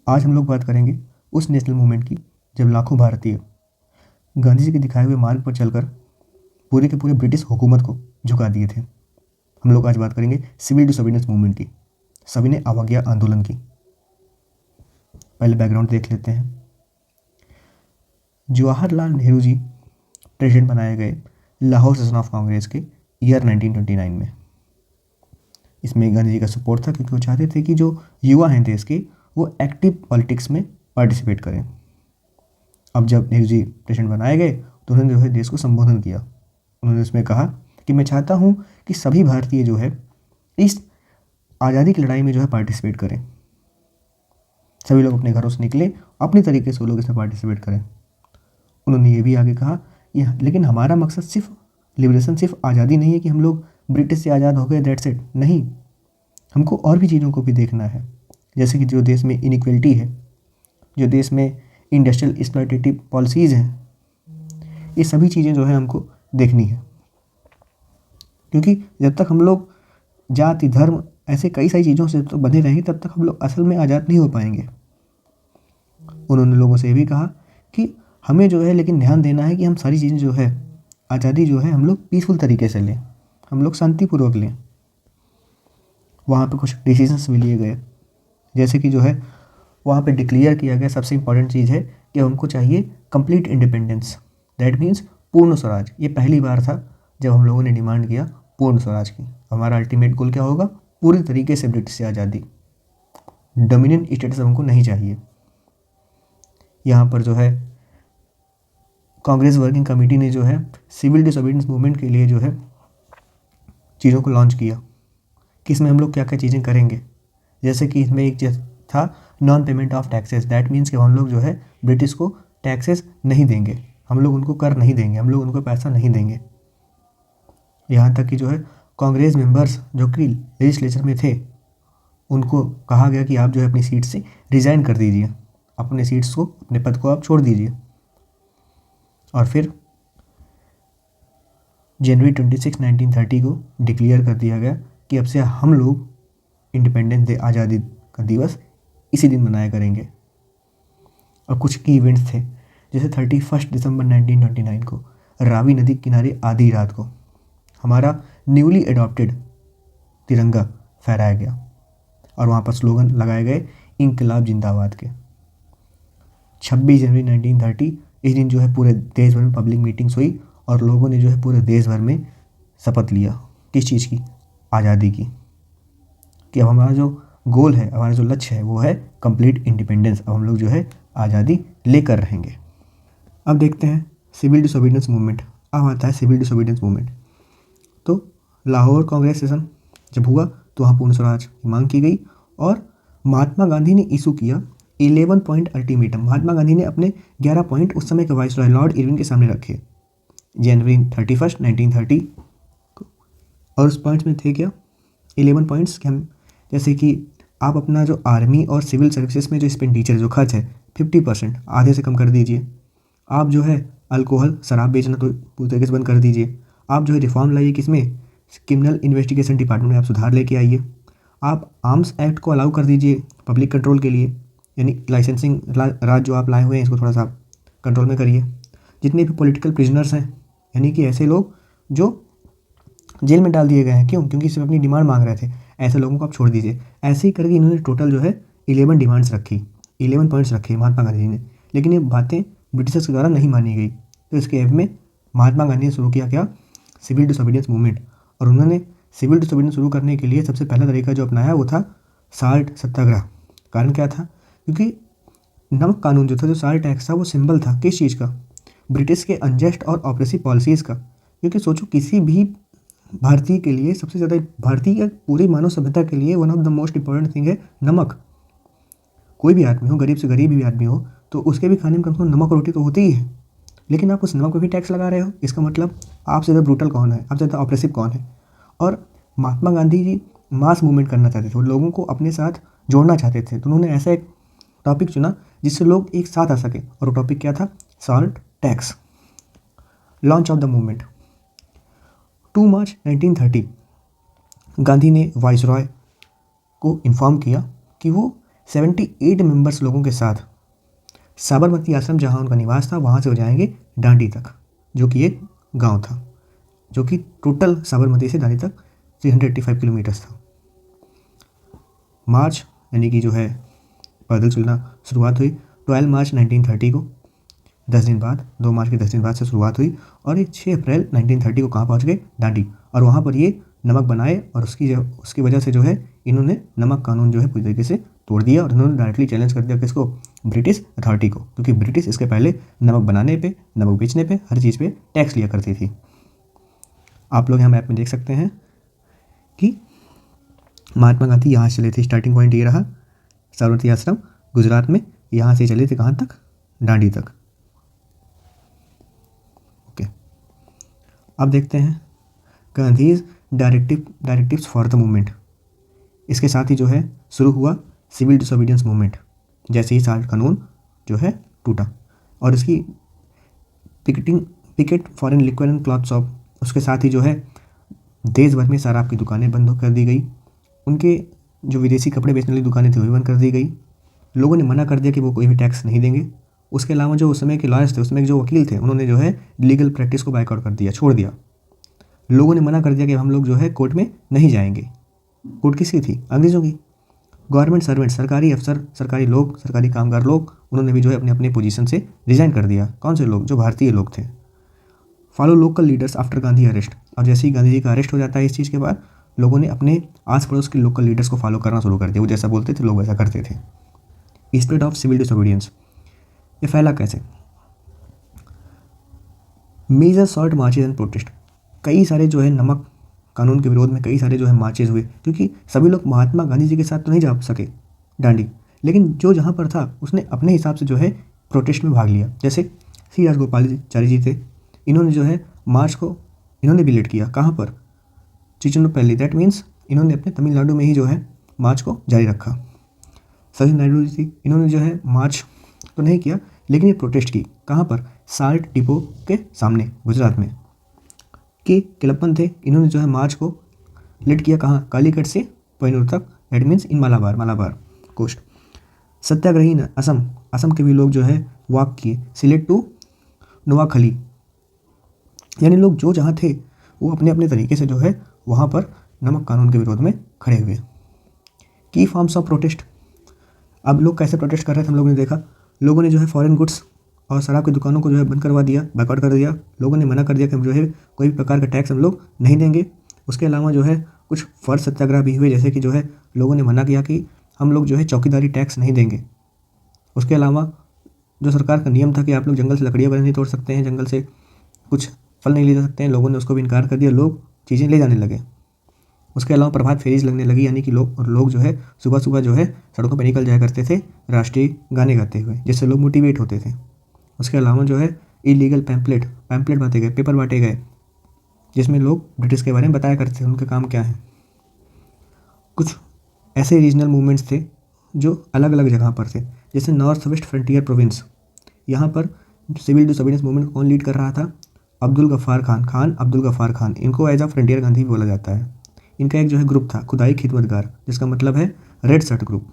आज हम लोग बात करेंगे उस नेशनल मूवमेंट की जब लाखों भारतीय गांधी जी के दिखाए हुए मार्ग पर चलकर पूरे के पूरे ब्रिटिश हुकूमत को झुका दिए थे। हम लोग आज बात करेंगे सिविल डिसोबीडियंस मूवमेंट की, सविनय अवज्ञा आंदोलन की। पहले बैकग्राउंड देख लेते हैं। जवाहरलाल नेहरू जी प्रेसिडेंट बनाए गए लाहौर सेशन ऑफ कांग्रेस के ईयर 1929 में। इसमें गांधी जी का सपोर्ट था क्योंकि वो चाहते थे कि जो युवा हैं देश के वो एक्टिव पॉलिटिक्स में पार्टिसिपेट करें। अब जब नेहरू जी प्रेसिडेंट बनाए गए तो उन्होंने जो है देश को संबोधन किया। उन्होंने उसमें कहा कि मैं चाहता हूँ कि सभी भारतीय जो है इस आज़ादी की लड़ाई में जो है पार्टिसिपेट करें। सभी लोग अपने घरों से निकले, अपनी तरीके से वो लोग इसमें पार्टिसिपेट करें। उन्होंने ये भी आगे कहा कि लेकिन हमारा मकसद सिर्फ लिबरेशन, सिर्फ आज़ादी नहीं है कि हम लोग ब्रिटिश से आज़ाद हो गए, दैट्स इट। नहीं, हमको और भी चीज़ों को भी देखना है। जैसे कि जो देश में इनइक्वलिटी है, जो देश में इंडस्ट्रियल एक्सप्लॉयटेटिव पॉलिसीज़ हैं, ये सभी चीज़ें जो है हमको देखनी है। क्योंकि जब तक हम लोग जाति, धर्म, ऐसे कई सारी चीज़ों से तो बंधे रहेंगे तब तक हम लोग असल में आज़ाद नहीं हो पाएंगे। उन्होंने लोगों से ये भी कहा कि हमें जो है लेकिन ध्यान देना है कि हम सारी चीज़ें जो है, आज़ादी जो है हम लोग पीसफुल तरीके से लें, हम लोग शांतिपूर्वक लें। वहाँ पे कुछ डिसीजंस भी लिए गए, जैसे कि जो है वहाँ पे डिक्लेयर किया गया सबसे इम्पॉर्टेंट चीज़ है कि हमको चाहिए कंप्लीट इंडिपेंडेंस, दैट मीन्स पूर्ण स्वराज। ये पहली बार था जब हम लोगों ने डिमांड किया पूर्ण स्वराज की। हमारा अल्टीमेट गोल क्या होगा? पूरी तरीके से ब्रिटिश से आज़ादी, डोमिनियन स्टेटस हमको नहीं चाहिए। यहाँ पर जो है कांग्रेस वर्किंग कमेटी ने जो है सिविल डिसोबीडियंस मूवमेंट के लिए जो है चीज़ों को लॉन्च किया कि इसमें हम लोग क्या क्या चीज़ें करेंगे। जैसे कि इसमें एक चीज़ था non payment of taxes, that means कि हम लोग जो है ब्रिटिश को टैक्सेस नहीं देंगे, हम लोग उनको कर नहीं देंगे, हम लोग उनको पैसा नहीं देंगे। यहाँ तक कि जो है कांग्रेस मेंबर्स जो कि लेजिस्लेचर में थे उनको कहा गया कि आप जो है अपनी सीट से रिज़ाइन कर दीजिए, अपने सीट्स को, अपने पद को आप छोड़ दीजिए। और फिर जनवरी 26, 1930 को डिक्लेयर कर दिया गया कि अब से हम लोग इंडिपेंडेंस डे, आज़ादी का दिवस इसी दिन मनाया करेंगे। और कुछ की इवेंट्स थे, जैसे 31 दिसंबर 1929 को रावी नदी किनारे आधी रात को हमारा न्यूली एडॉप्टेड तिरंगा फहराया गया और वहाँ पर स्लोगन लगाए गए इंकलाब जिंदाबाद के। 26 जनवरी 1930 इस दिन जो है पूरे देश भर में पब्लिक मीटिंग्स हुई और लोगों ने जो है पूरे देश भर में शपथ लिया। किस चीज़ की? आज़ादी की। कि अब हमारा जो गोल है, हमारा जो लक्ष्य है वो है कंप्लीट इंडिपेंडेंस। अब हम लोग जो है आज़ादी लेकर रहेंगे। अब देखते हैं सिविल डिसोबीडियंस मूवमेंट। अब आता है सिविल डिसोबीडियंस मूवमेंट। तो लाहौर कांग्रेस सेशन जब हुआ तो वहाँ पूर्ण स्वराज की मांग की गई और महात्मा गांधी ने इशू किया 11 पॉइंट अल्टीमेटम। महात्मा गांधी ने अपने 11 पॉइंट उस समय के वाइसरॉय लॉर्ड इरविन के सामने रखे जनवरी 31, 1930 को। और उस पॉइंट्स में थे क्या? 11 पॉइंट्स के हम, जैसे कि आप अपना जो आर्मी और सिविल सर्विसेज में जो एक्सपेंडिचर, जो खर्च है 50% आधे से कम कर दीजिए। आप जो है अल्कोहल, शराब बेचना तो पूरी तरीके से बंद कर दीजिए। आप जो है रिफॉर्म लाइए, किसमें? क्रिमिनल इन्वेस्टिगेशन डिपार्टमेंट में आप सुधार लेके आइए। आप आर्म्स एक्ट को अलाउ कर दीजिए पब्लिक कंट्रोल के लिए, यानी लाइसेंसिंग राज जो आप लाए हुए हैं इसको थोड़ा सा कंट्रोल में करिए। जितने भी पॉलिटिकल प्रिजनर्स हैं, यानी कि ऐसे लोग जो जेल में डाल दिए गए हैं, क्यों? क्योंकि सिर्फ अपनी डिमांड मांग रहे थे, ऐसे लोगों को आप छोड़ दीजिए। ऐसे ही करके इन्होंने टोटल जो है 11 डिमांड्स रखी, 11 पॉइंट्स रखे महात्मा गांधी जी ने। लेकिन ये बातें ब्रिटिशर्स के द्वारा नहीं मानी गई, तो इसके एवज में महात्मा गांधी ने शुरू किया क्या? Civil disobedience movement. और उन्होंने सिविल डिसोबीडियंस शुरू करने के लिए सबसे पहला तरीका जो अपनाया वो था साल्ट सत्याग्रह। कारण क्या था? क्योंकि नमक कानून जो था, जो साल्ट टैक्स था, वो सिंबल था किस चीज़ का? ब्रिटिश के अनजस्ट और ऑप्रेसिव पॉलिसीज़ का। क्योंकि सोचो, किसी भी भारतीय के लिए सबसे ज़्यादा, भारतीय या पूरी मानव सभ्यता के लिए one of the most important thing है नमक। कोई भी आदमी हो, गरीब से गरीब भी आदमी हो, तो उसके भी खाने में कम से कम नमक और रोटी तो होती ही है। लेकिन आप उस नमक पर भी टैक्स लगा रहे हो, इसका मतलब आपसे ज़्यादा ब्रूटल कौन है, आपसे ज़्यादा ऑप्रेसिव कौन है? और महात्मा गांधी जी मास मूवमेंट करना चाहते थे, वो लोगों को अपने साथ जोड़ना चाहते थे। तो उन्होंने ऐसा एक टॉपिक चुना जिससे लोग एक साथ आ सके, और वो टॉपिक क्या था? Salt tax. Launch of the movement 2 मार्च 1930 गांधी ने वाइसरॉय को इन्फॉर्म किया कि वो 78 मेंबर्स लोगों के साथ साबरमती आश्रम जहाँ उनका निवास था वहाँ से वो जाएंगे डांडी तक, जो कि एक गांव था, जो कि टोटल साबरमती से डांडी तक 385 किलोमीटर्स था। मार्च यानी कि जो है पैदल चलना शुरुआत हुई 12 मार्च 1930 को, 10 दिन बाद, 2 मार्च के 10 दिन बाद से शुरुआत हुई और ये 6 अप्रैल 1930 को कहाँ पहुँच गए? डांडी। और वहाँ पर ये नमक बनाए और उसकी वजह से जो है इन्होंने नमक कानून जो है पूरी तरीके से तोड़ दिया और इन्होंने डायरेक्टली चैलेंज कर दिया किसको? ब्रिटिश अथॉरिटी को, क्योंकि ब्रिटिश इसके पहले नमक बनाने पे, नमक बेचने पे, हर चीज़ पे टैक्स लिया करती थी। आप लोग यहाँ मैप में देख सकते हैं कि महात्मा गांधी यहाँ से चले थे, स्टार्टिंग पॉइंट ये रहा साबरमती आश्रम गुजरात में, यहाँ से चले थे कहाँ तक? डांडी तक। ओके, अब देखते हैं Gandhi's directives for the movement. इसके साथ ही जो है शुरू हुआ सिविल डिसोबीडियंस मूवमेंट, जैसे ही साल्ट कानून जो है टूटा, और इसकी picket foreign liquid and cloth shop, उसके साथ ही जो है देश भर में शराब की दुकानें बंद कर दी गई, उनके जो विदेशी कपड़े बेचने वाली दुकानें थी वो भी बंद कर दी गई, लोगों ने मना कर दिया कि वो कोई भी टैक्स नहीं देंगे। उसके अलावा जो उस समय के लॉयर्स थे, उसमें के जो वकील थे, उन्होंने जो है लीगल प्रैक्टिस को बाइकआउट कर दिया, छोड़ दिया। लोगों ने मना कर दिया कि हम लोग जो है कोर्ट में नहीं जाएंगे। कोर्ट किसकी थी? अंग्रेज़ों की। गवर्नमेंट सर्वेंट, सरकारी अफसर, सरकारी लोग, सरकारी कामगार लोग, उन्होंने भी जो है अपने अपने पोजीशन से रिजाइन कर दिया। कौन से लोग? जो भारतीय लोग थे। Follow local leaders after Gandhi arrest, और जैसे ही गांधी जी का अरेस्ट हो जाता है इस चीज़ के बाद, लोगों ने अपने आस पड़ोस के लोकल लीडर्स को फॉलो करना शुरू कर दिया। वो जैसा बोलते थे लोग वैसा करते थे। स्प्रेड ऑफ सिविल डिसोबीडियंस, ये फैला कैसे? Major short marches and protest, कई सारे जो है नमक कानून के विरोध में कई सारे जो है मार्चेज हुए, क्योंकि सभी लोग महात्मा गांधी जी के साथ तो नहीं जा सके डांडी, लेकिन जो जहाँ पर था उसने अपने हिसाब से जो है प्रोटेस्ट में भाग लिया। जैसे सी आर गोपालाचारी जी थे, इन्होंने जो है मार्च को इन्होंने भी लीड किया। कहाँ पर? चिचनपल्ली, दैट मीन्स इन्होंने अपने तमिलनाडु में ही जो है मार्च को जारी रखा। सचिन नायडू जी थी, इन्होंने जो है मार्च तो नहीं किया लेकिन ये प्रोटेस्ट की। कहाँ पर? साल्ट डिपो के सामने गुजरात में। के केलप्पन थे, इन्होंने जो है मार्च को लीड किया। कहाँ? कालीकट से पैनूर तक, that means in Malabar coast. सत्याग्रही असम के भी लोग जो है वॉक किए, सिलेट टू नोआखली, यानी लोग जो जहाँ थे वो अपने अपने तरीके से जो है वहाँ पर नमक कानून के विरोध में खड़े हुए। की फॉर्म्स ऑफ प्रोटेस्ट, अब लोग कैसे प्रोटेस्ट कर रहे थे हम लोगों ने देखा। लोगों ने जो है फॉरेन गुड्स और शराब की दुकानों को जो है बंद करवा दिया, बाइकआउट कर दिया। लोगों ने मना कर दिया कि हम जो है कोई भी प्रकार का टैक्स हम लोग नहीं देंगे। उसके अलावा जो है कुछ फर्ज सत्याग्रह भी हुए, जैसे कि जो है लोगों ने मना किया कि हम लोग जो है चौकीदारी टैक्स नहीं देंगे। उसके अलावा जो सरकार का नियम था कि आप लोग जंगल से लकड़ियाँ वगैरह नहीं तोड़ सकते हैं, जंगल से कुछ फल नहीं ले जा सकते हैं, लोगों ने उसको भी इनकार कर दिया, लोग चीज़ें ले जाने लगे। उसके अलावा प्रभात फेरीज लगने लगी, यानी कि लोग जो है सुबह सुबह जो है सड़कों पर निकल जाया करते थे राष्ट्रीय गाने गाते हुए, जिससे लोग मोटिवेट होते थे। उसके अलावा जो है इलीगल पैम्पलेट बांटे गए, पेपर बांटे गए, जिसमें लोग ब्रिटिश के बारे में बताया करते थे उनके काम क्या है। कुछ ऐसे रीजनल मूवमेंट्स थे जो अलग अलग जगह पर थे, जैसे नॉर्थ वेस्ट फ्रंटियर प्रोविंस, यहाँ पर सिविल डिसोबीडियंस मूवमेंट को कौन लीड कर रहा था? अब्दुल गफ्फार खान। इनको एज अ फ्रंटियर गांधी भी बोला जाता है। इनका एक जो है ग्रुप था खुदाई खिदमतगार, जिसका मतलब है रेड शर्ट ग्रुप,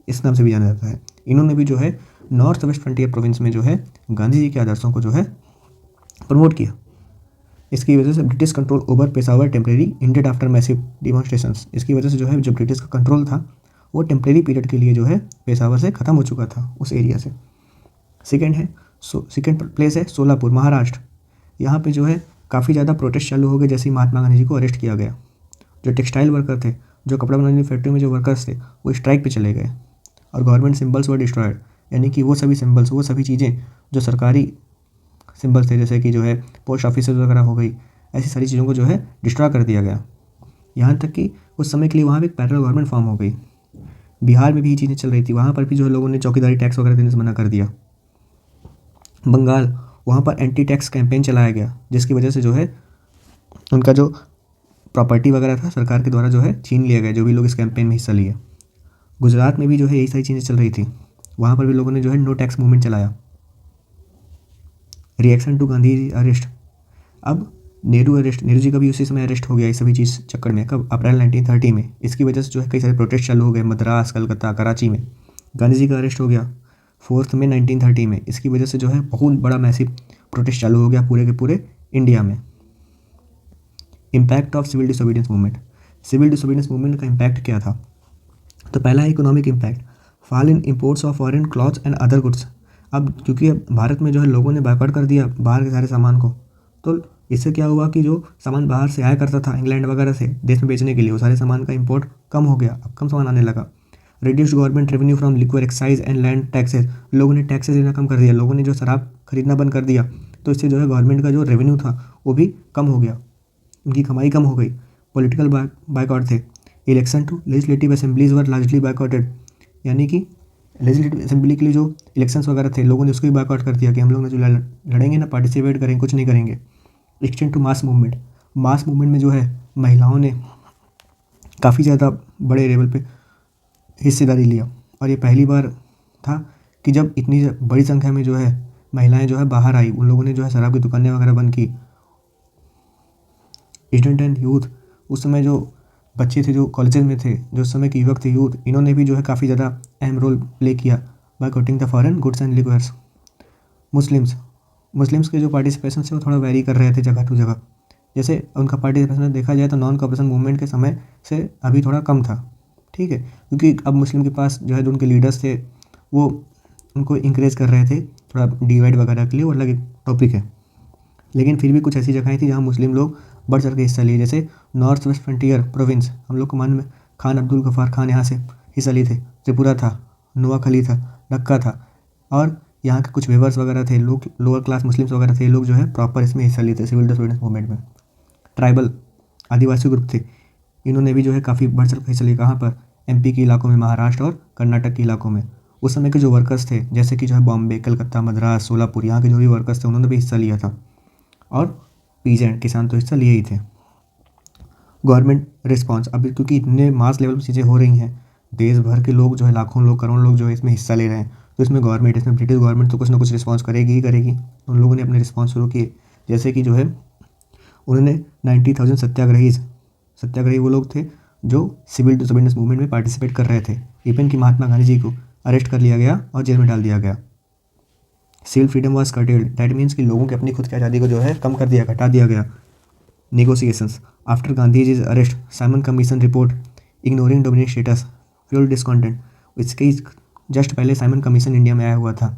इस नाम से भी जाना जाता है। इन्होंने भी जो है नॉर्थ वेस्ट फ्रंटियर प्रोविंस में जो है गांधी जी के आदर्शों को जो है प्रमोट किया। इसकी वजह से British control over Peshawar temporary ended after massive demonstrations, इसकी वजह से जो है जो ब्रिटिश का कंट्रोल था वो टेम्परेरी पीरियड के लिए जो है पेशावर से ख़त्म हो चुका था उस एरिया से। सेकेंड प्लेस है सोलापुर, महाराष्ट्र। यहाँ पे जो है काफ़ी ज़्यादा प्रोटेस्ट चालू हो गए जैसे ही महात्मा गांधी जी को अरेस्ट किया गया। जो टेक्सटाइल वर्कर थे, जो कपड़ा बनाने की फैक्ट्री में जो वर्कर्स थे, वो स्ट्राइक पे चले गए और गवर्नमेंट सिंबल्स वर डिस्ट्रॉयड, यानी कि वो सभी सिंबल्स, वो सभी चीज़ें जो सरकारी सिंबल्स थे, जैसे कि जो है पोस्ट ऑफिस वगैरह हो गई, ऐसी सारी चीज़ों को जो है डिस्ट्रॉय कर दिया गया। यहाँ तक कि उस समय के लिए वहाँ पर एक पैरेलल गवर्नमेंट फॉर्म हो गई। बिहार में भी ये चीज़ें चल रही थी, वहाँ पर भी जो है लोगों ने चौकीदारी टैक्स वगैरह देने से मना कर दिया। बंगाल, वहाँ पर एंटी टैक्स कैंपेन चलाया गया, जिसकी वजह से जो है उनका जो प्रॉपर्टी वगैरह था सरकार के द्वारा जो है छीन लिया गया, जो भी लोग इस कैंपेन में हिस्सा लिए। गुजरात में भी जो है यही सारी चीज़ें चल रही थी, वहाँ पर भी लोगों ने जो है नो टैक्स मूवमेंट चलाया। Reaction to Gandhi ji arrest, अब नेहरू जी का भी उसी समय अरेस्ट हो गया इस सभी चीज़ चक्कर में। कब? अप्रैल 1930 में। इसकी वजह से जो है कई सारे प्रोटेस्ट चालू हो गए मद्रास, कलकत्ता, कराची में। गांधी जी का अरेस्ट हो गया 4 मई 1930 में। इसकी वजह से जो है बहुत बड़ा मैसिव प्रोटेस्ट चालू हो गया पूरे के पूरे इंडिया में। Impact of civil disobedience movement. Civil disobedience movement का इम्पैक्ट क्या था? तो पहला है economic impact, fall in imports of foreign clothes and other goods. अब क्योंकि अब भारत में जो है लोगों ने बायकॉट कर दिया बाहर के सारे सामान को, तो इससे क्या हुआ कि जो सामान बाहर से आया करता था इंग्लैंड वगैरह से देश में बेचने के लिए, वो सारे सामान का इम्पोर्ट कम हो गया, अब कम सामान आने लगा। Reduced government revenue from liquid excise and land taxes. लोगों ने टैक्सेस देना कम कर दिया, लोगों ने जो शराब खरीदना बंद कर दिया, तो इससे जो है गवर्नमेंट का जो रेवेन्यू था वो भी कम हो गया, उनकी कमाई कम हो गई। पॉलिटिकल बायकॉट थे। Election to legislative assemblies were largely boycotted, यानी कि लेजिस्लेटिव असेंबली के लिए जो इलेक्शंस वगैरह थे लोगों ने उसको भी बायकॉट कर दिया कि हम लोग ना जो लड़ेंगे ना पार्टिसिपेट करेंगे, कुछ नहीं करेंगे। Extend to mass movement. Mass movement में जो है महिलाओं ने काफ़ी ज़्यादा बड़े लेवल पे हिस्सेदारी लिया, और ये पहली बार था कि जब इतनी बड़ी संख्या में जो है महिलाएं जो है बाहर आई, उन लोगों ने जो है शराब की दुकानें वगैरह बंद की। स्टूडेंट एंड यूथ, उस समय जो बच्चे थे जो कॉलेजेस में थे, जो उस समय के युवक थे यूथ, इन्होंने भी जो है काफ़ी ज़्यादा अहम रोल प्ले किया boycotting the foreign goods and liquids. Muslims के जो पार्टिसिपेशन से वो थोड़ा वेरी कर रहे थे जगह टू जगह। जैसे उनका पार्टिसिपेशन देखा जाए तो नॉन कॉपरेशन मूवमेंट के समय से अभी थोड़ा कम था, ठीक है, क्योंकि अब मुस्लिम के पास जो है जो उनके लीडर्स थे वो उनको इंकरेज कर रहे थे थोड़ा डिवाइड वगैरह के लिए, वो अलग एक टॉपिक है। लेकिन फिर भी कुछ ऐसी जगहें थी जहाँ मुस्लिम लोग बढ़ चढ़ के हिस्सा लिए, जैसे नॉर्थ वेस्ट फ्रंटियर प्रोविंस, हम लोग को मान में खान अब्दुल गफ़ार खान यहाँ से हिस्सा लिए थे। त्रिपुरा था, नोआखली था, डक्का था, और यहाँ के कुछ वेवर्स वगैरह थे, लोग लोअर क्लास मुस्लिम्स वगैरह थे, लोग जो है प्रॉपर इसमें हिस्सा लिए थे सिविल डिसोबीडियंस मूवमेंट में। ट्राइबल आदिवासी ग्रुप थे, इन्होंने भी जो है काफ़ी बढ़ चढ़ कर हिस्सा लिया। कहाँ पर? एमपी के इलाकों में, महाराष्ट्र और कर्नाटक के इलाकों में। उस समय के जो वर्कर्स थे जैसे कि जो है बॉम्बे, कलकत्ता, मद्रास, सोलापुर, यहाँ के जो भी वर्कर्स थे उन्होंने भी हिस्सा लिया था, और पीजेंट किसान तो हिस्सा लिए ही थे। गवर्नमेंट रिस्पांस, अभी क्योंकि इतने मास लेवल पर चीज़ें हो रही हैं, देश भर के लोग जो है लाखों लोग करोड़ों लोग जो है इसमें हिस्सा ले रहे हैं, तो इसमें गवर्नमेंट, इसमें ब्रिटिश गवर्नमेंट तो कुछ ना कुछ रिस्पांस करेगी ही करेगी। उन लोगों ने अपने रिस्पांस शुरू किए, जैसे कि जो है उन्होंने 90,000 सत्याग्रही वो लोग थे जो सिविल डिसोबीडियंस मूवमेंट में पार्टिसिपेट कर रहे थे। इवन कि महात्मा गांधी जी को अरेस्ट कर लिया गया और जेल में डाल दिया गया। Civil freedom was curtailed, that means कि लोगों की अपनी खुद की आज़ादी को जो है कम कर दिया, घटा दिया गया। Negotiations after Gandhi ji's arrest, Simon Commission report ignoring dominion status fuel discontent. इसके जस्ट पहले साइमन कमीशन इंडिया में आया हुआ था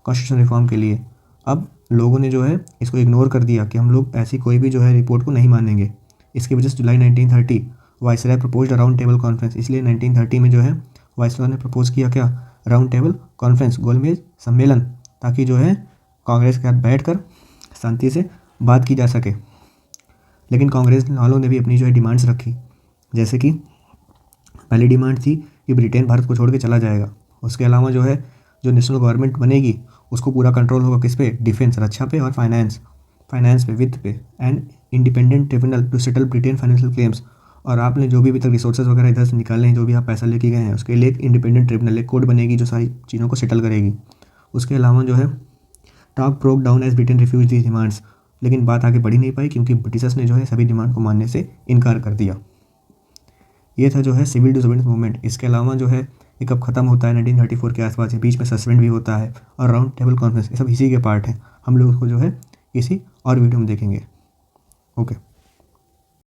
कॉन्स्टिट्यूशन रिफॉर्म के लिए। अब लोगों ने जो है इसको इग्नोर कर दिया कि हम लोग ऐसी कोई भी जो है रिपोर्ट को नहीं मानेंगे। इसकी वजह से जुलाई 1930 viceroy proposed round table conference, इसलिए 1930 में जो है वाइसराय ने प्रपोज किया क्या? राउंड टेबल कॉन्फ्रेंस, गोलमेज सम्मेलन, ताकि जो है कांग्रेस के साथ बैठकर शांति से बात की जा सके। लेकिन कांग्रेस वालों ने भी अपनी जो है डिमांड्स रखी, जैसे कि पहली डिमांड थी कि ब्रिटेन भारत को छोड़ के चला जाएगा। उसके अलावा जो है जो नेशनल गवर्नमेंट बनेगी उसको पूरा कंट्रोल होगा किस पे? डिफेंस, रक्षा पे, और फाइनेंस पे, वित्त पे। And independent tribunal to settle Britain financial claims, और आपने जो भी अभी तक रिसोर्सेज वगैरह इधर से निकाले हैं, जो भी आप पैसा लेके गए हैं, उसके लिए एक इंडिपेंडेंट ट्रिब्यूनल, एक कोर्ट बनेगी जो सारी चीज़ों को सेटल करेगी। उसके अलावा जो है talk broke down as Britain refuse the demands, लेकिन बात आगे बढ़ी नहीं पाई क्योंकि ब्रिटिशर्स ने जो है सभी डिमांड को मानने से इनकार कर दिया। ये था जो है सिविल डिसोबीडियंस मूवमेंट। इसके अलावा जो है ये कब खत्म होता है? 1934 के आसपास, ये बीच में सस्पेंड भी होता है, और राउंड टेबल कॉन्फ्रेंस, ये सब इसी के पार्ट हैं। हम लोग उसको जो है किसी और वीडियो में देखेंगे। ओके।